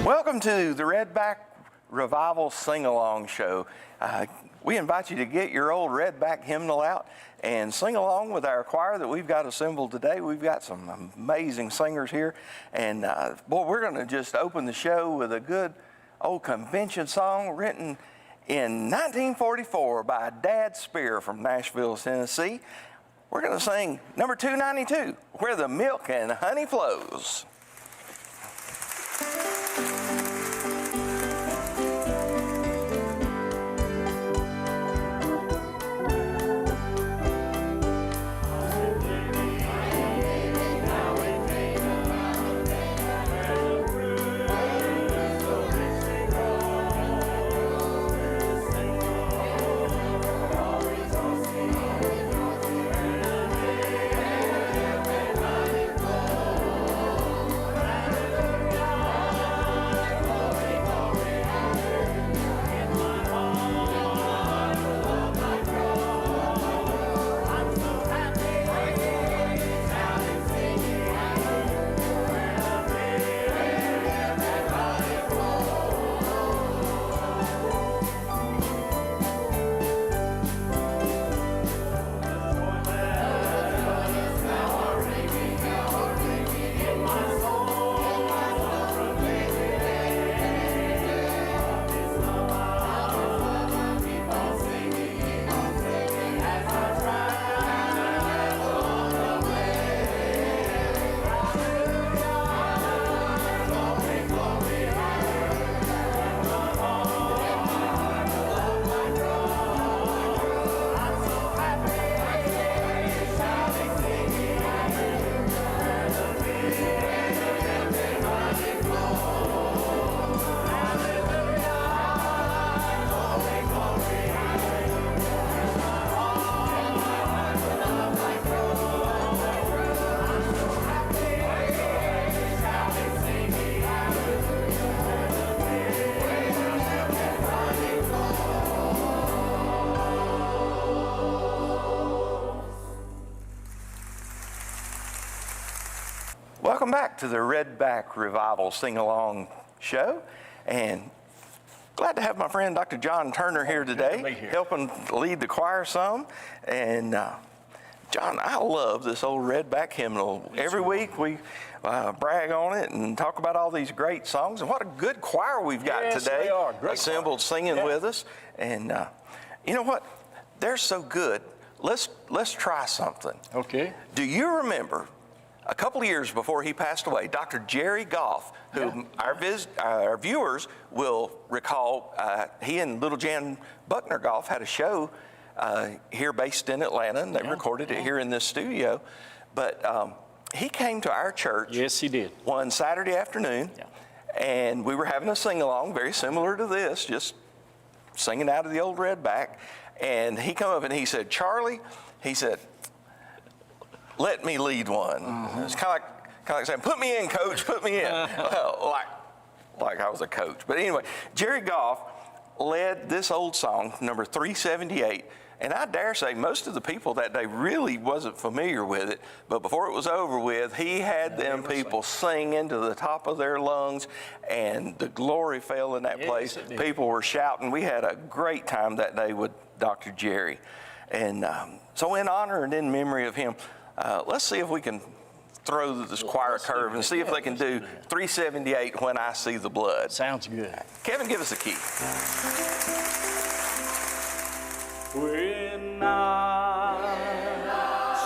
Welcome to the Redback Revival Sing-Along Show. We invite you to get your old Redback hymnal out and sing along with our choir that we've got assembled today. We've got some amazing singers here. And boy, we're going to just open the show with a good old convention song written in 1944 by Dad Spear from Nashville, Tennessee. We're going to sing number 292, Where the Milk and Honey Flows. Welcome back to the Redback Revival Sing-Along Show, and glad to have my friend Dr. John Turner here today, helping lead the choir some. And John, I love this old Redback hymnal. Every week we brag on it and talk about all these great songs, and what a good choir we've got today. They are. Great assembled choir. Singing with us. And you know what? They're so good. Let's try something. Okay. Do you remember a couple of years before he passed away, Dr. Jerry Goff, who our viewers will recall, he and little Jan Buckner Goff had a show here based in Atlanta, and they recorded it here in this studio. But he came to our church. Yes, he did. One Saturday afternoon, and we were having a sing-along very similar to this, just singing out of the old Redback. And he come up and he said, "Charlie," he said, "let me lead one." It's kind of like saying, "Put me in, coach, put me in." like I was a coach. But anyway, Jerry Goff led this old song, number 378. And I dare say most of the people that day really wasn't familiar with it. But before it was over with, he had them people singing to the top of their lungs, and the glory fell in that place. People were shouting. We had a great time that day with Dr. Jerry. And so in honor and in memory of him, let's see if we can throw this choir curve and see if they can do 378, When I See the Blood. Sounds good. Kevin, give us a key. When I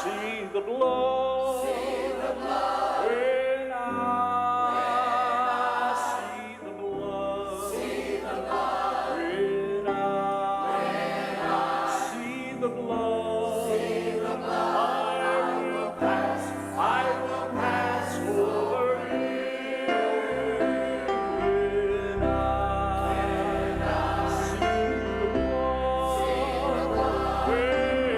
see the blood, when I see the blood, when I see the blood, I will pass over it. When I see the blood, when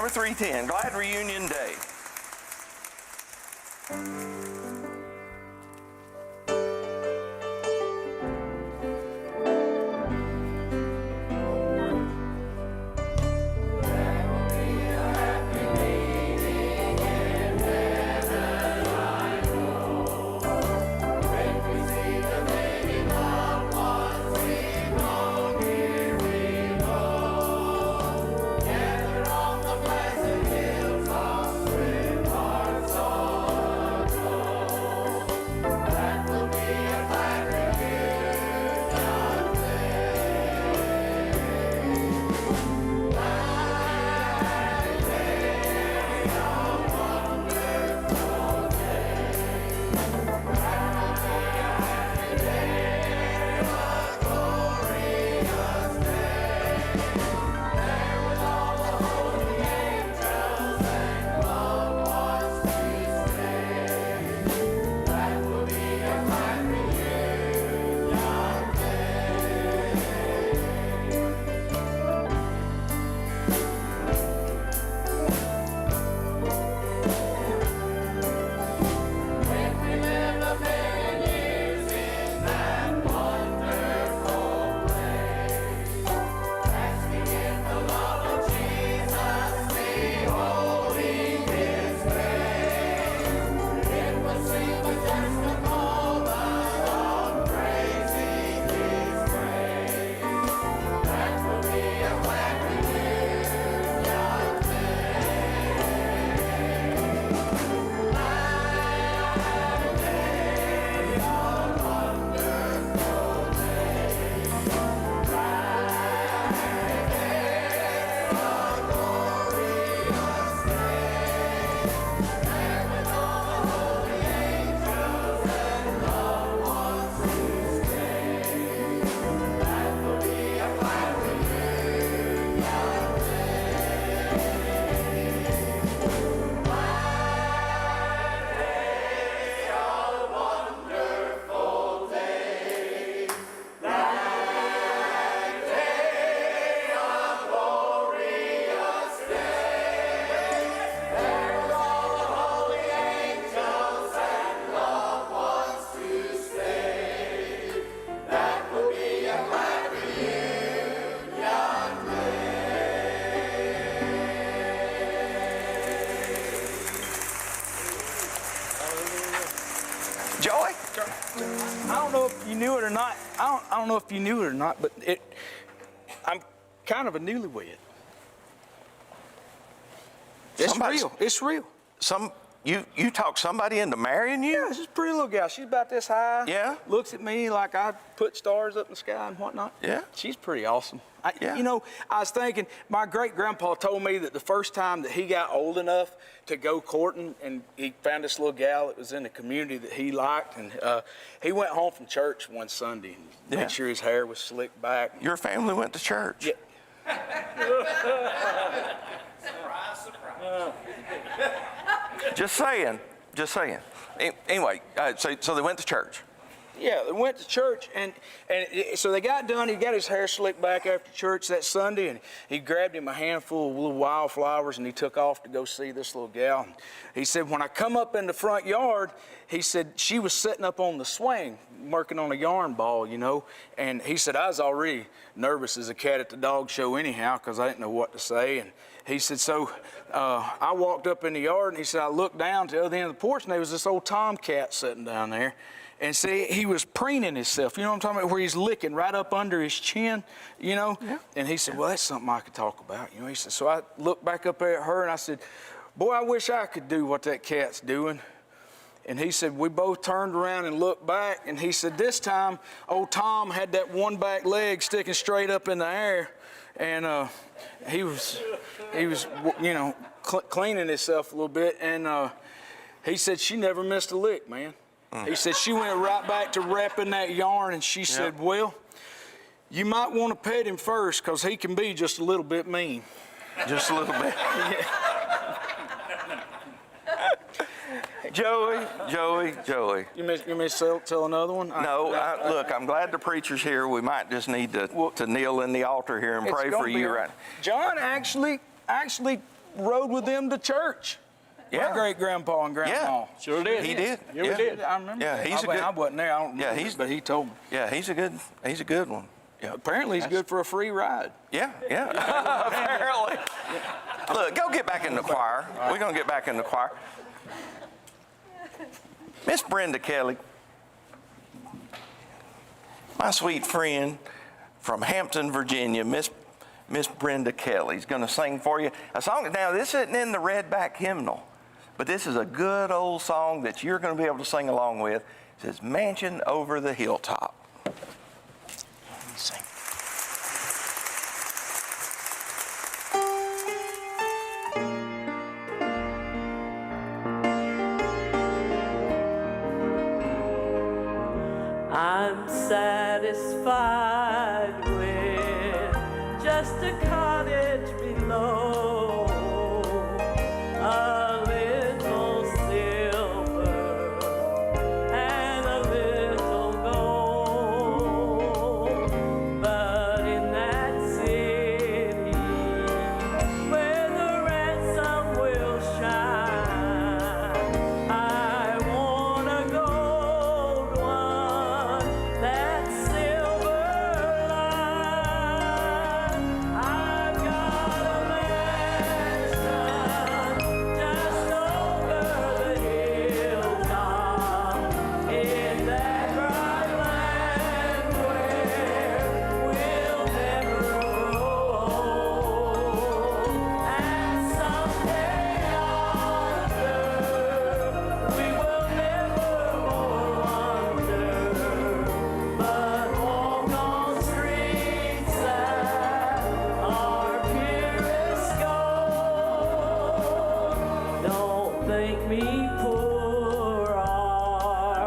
number 310, Glad Reunion Day. Joey? I don't know if you knew it or not. I don't know if you knew it or not, but I'm kind of a newlywed. It's Somebody's- real. It's real. You talked somebody into marrying you? Yeah, she's a pretty little gal. She's about this high. Yeah? Looks at me like I put stars up in the sky and whatnot. Yeah? She's pretty awesome. Yeah. You know, I was thinking, my great-grandpa told me that the first time that he got old enough to go courting, and he found this little gal that was in the community that he liked, and he went home from church one Sunday and Yeah. made sure his hair was slicked back. Your family went to church. Yeah. Just saying. Anyway, so they went to church. Yeah, they went to church, and so they got done. He got his hair slicked back after church that Sunday, and he grabbed him a handful of little wildflowers, and he took off to go see this little gal. He said, when I come up in the front yard, he said, she was sitting up on the swing, working on a yarn ball, you know, and he said, I was already nervous as a cat at the dog show anyhow, because I didn't know what to say, and he said, so I walked up in the yard, and he said, I looked down to the other end of the porch, and there was this old tomcat sitting down there. And see, he was preening himself, you know what I'm talking about, where he's licking right up under his chin, you know? Yeah. And he said, well, that's something I could talk about, you know? He said, so I looked back up at her and I said, boy, I wish I could do what that cat's doing. And he said, we both turned around and looked back, and he said, this time, old Tom had that one back leg sticking straight up in the air, and he was, you know, cleaning himself a little bit, and he said, she never missed a lick, man. He said she went right back to wrapping that yarn, and she said, well, you might want to pet him first, because he can be just a little bit mean. Just a little bit. Yeah. Joey. You may tell another one? No, look, I'm glad the preacher's here. We might just need to kneel in the altar here and pray for you, right? John actually rode with them to church. Yeah. My great grandpa and grandma. Yeah. Sure did. He did. Yeah, we Yeah. did. I remember. Yeah, that. he's a good- I wasn't there. I don't Yeah, remember, but he told me. Yeah, he's a good one. Yeah. Apparently, he's good for a free ride. Yeah, yeah. Apparently. Look, go get back in the choir. We're gonna get back in the choir. Miss Brenda Kelley, my sweet friend from Hampton, Virginia, Miss Brenda Kelley is going to sing for you a song. Now, this isn't in the Redback hymnal, but this is a good old song that you're going to be able to sing along with. It says, Mansion Over the Hilltop. Sing. I'm satisfied with just a cottage below, a little silver and a little gold. But in that city where the ransom will shine, I want a gold one, that silver line. I've got a mansion just over the hilltop in that bright land where we'll never grow old. And someday yonder we will never more wander, but walk on streets that are purest gold. Don't think me poor or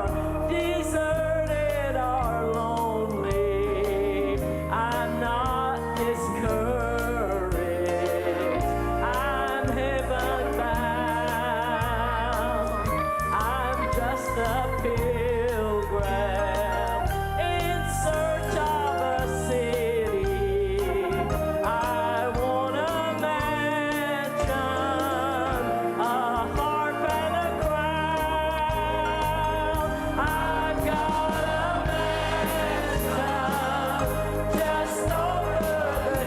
deserted or lonely. I'm not discouraged. I'm heaven bound. I'm just a pilgrim in search of a city. I want a mansion, a harp and a crown. I've got a mansion just over the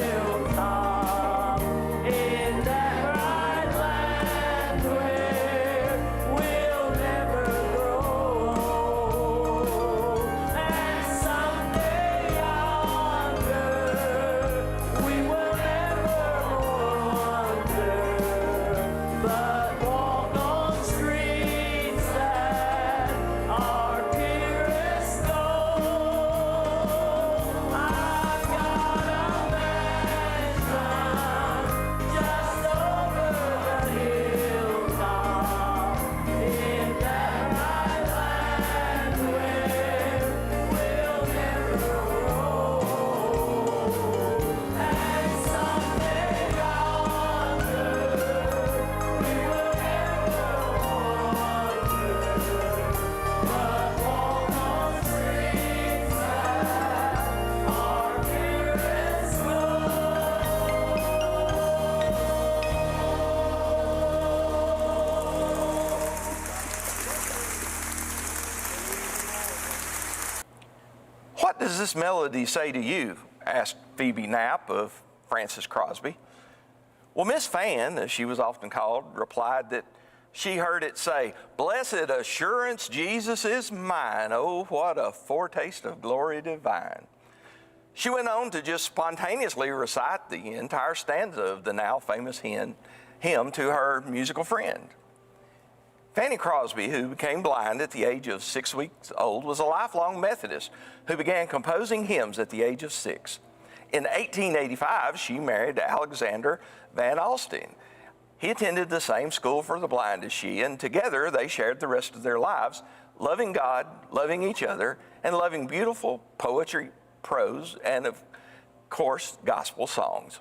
hilltop in that bright land where we'll never grow old. And someday yonder we will never more wander, but walk on streets that are purest gold. I've got a mansion just over the hilltop in that bright land where we'll never grow old. And someday yonder we will never wander, but walk on streets that are purest What does this melody say to you? Asked Phoebe Knapp of Francis Crosby. Well, Miss Fan, as she was often called, replied that she heard it say, Blessed assurance, Jesus is mine. Oh, what a foretaste of glory divine. She went on to just spontaneously recite the entire stanza of the now famous hymn to her musical friend. Fanny Crosby, who became blind at the age of 6 weeks old, was a lifelong Methodist who began composing hymns at the age of 6. In 1885, she married Alexander Van Alstyne. He attended the same school for the blind as she, and together they shared the rest of their lives, loving God, loving each other, and loving beautiful poetry, prose, and of course, gospel songs.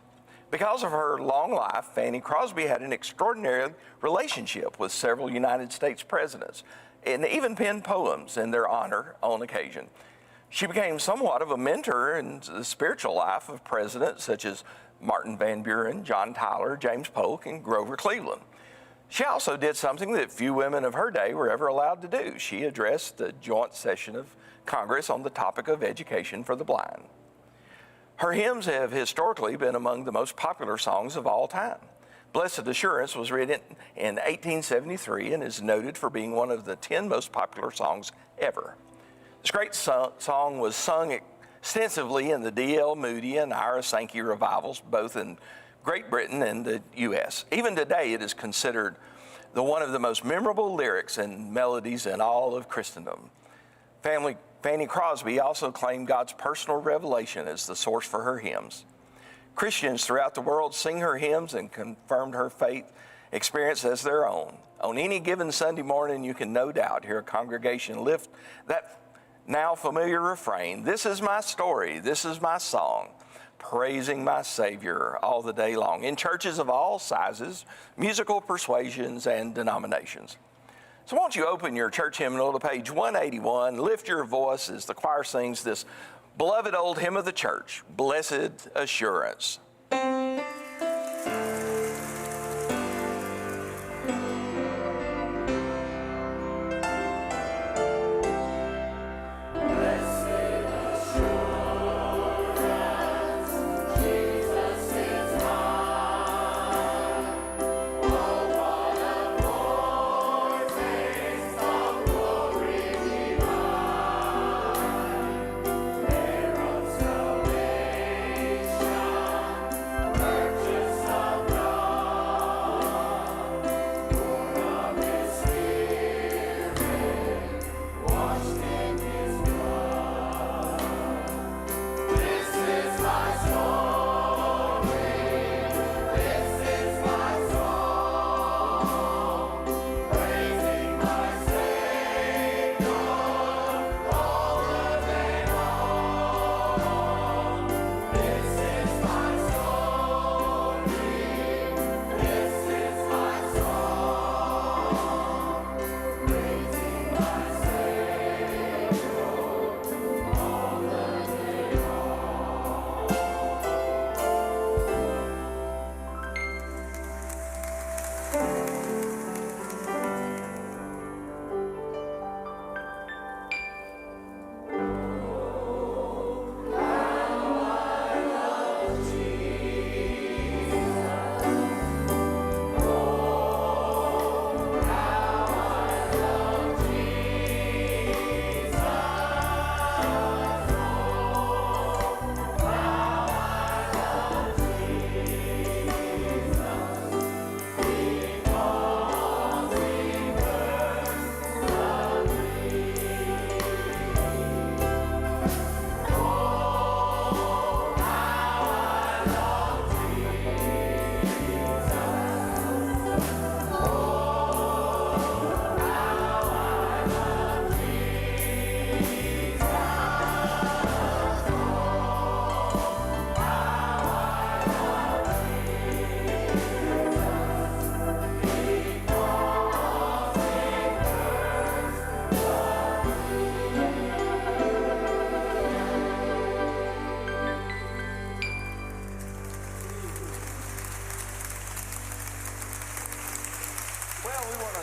Because of her long life, Fanny Crosby had an extraordinary relationship with several United States presidents and even penned poems in their honor on occasion. She became somewhat of a mentor in the spiritual life of presidents such as Martin Van Buren, John Tyler, James Polk, and Grover Cleveland. She also did something that few women of her day were ever allowed to do. She addressed the joint session of Congress on the topic of education for the blind. Her hymns have historically been among the most popular songs of all time. Blessed Assurance was written in 1873 and is noted for being one of the 10 most popular songs ever. This great song was sung extensively in the D.L. Moody and Ira Sankey revivals, both in Great Britain and the U.S. Even today, it is considered one of the most memorable lyrics and melodies in all of Christendom. Fanny Crosby also claimed God's personal revelation as the source for her hymns. Christians throughout the world sing her hymns and confirmed her faith experience as their own. On any given Sunday morning, you can no doubt hear a congregation lift that now familiar refrain, "This is my story, this is my song, praising my Savior all the day long," in churches of all sizes, musical persuasions, and denominations. So won't you open your church hymnal to page 181, lift your voice as the choir sings this beloved old hymn of the church, Blessed Assurance.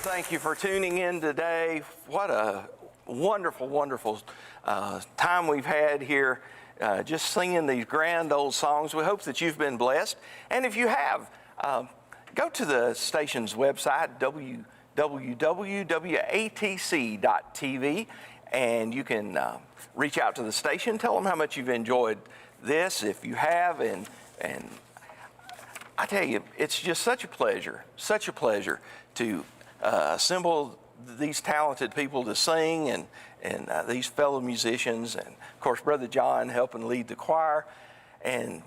Thank you for tuning in today. What a wonderful, wonderful time we've had here just singing these grand old songs. We hope that you've been blessed. And if you have, go to the station's website, www.atc.tv, and you can reach out to the station, tell them how much you've enjoyed this, if you have, and I tell you, it's just such a pleasure to assemble these talented people to sing and these fellow musicians, and of course Brother John helping lead the choir. And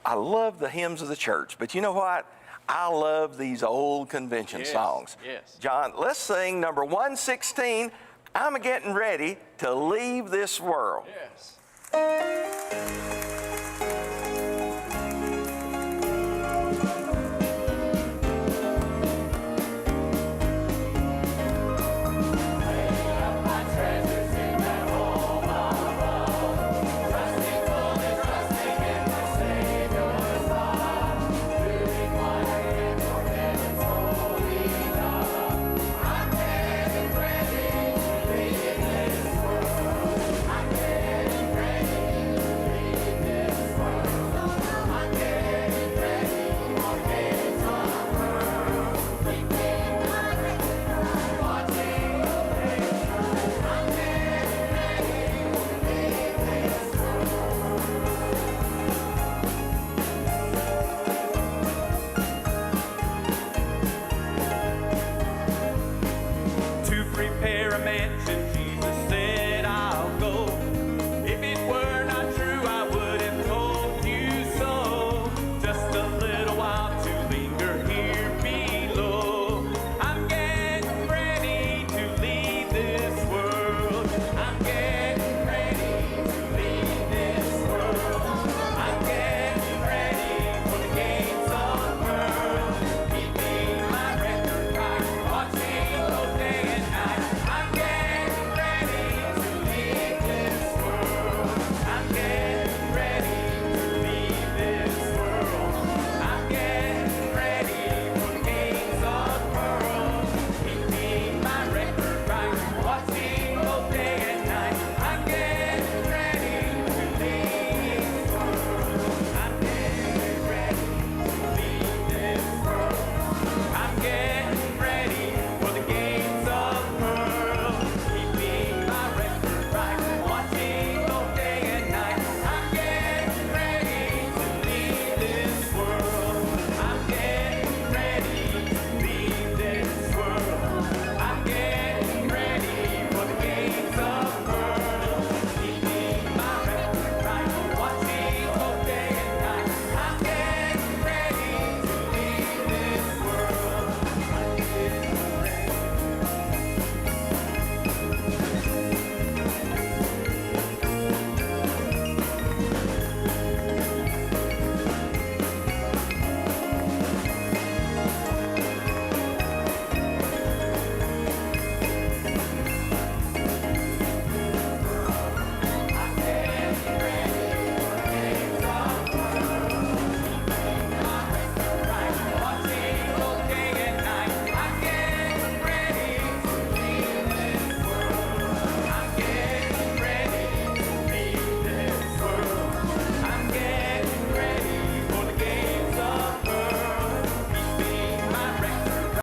I love the hymns of the church, but you know what? I love these old convention songs. Yes. John, let's sing number 116, I'm getting ready to leave this world. Yes.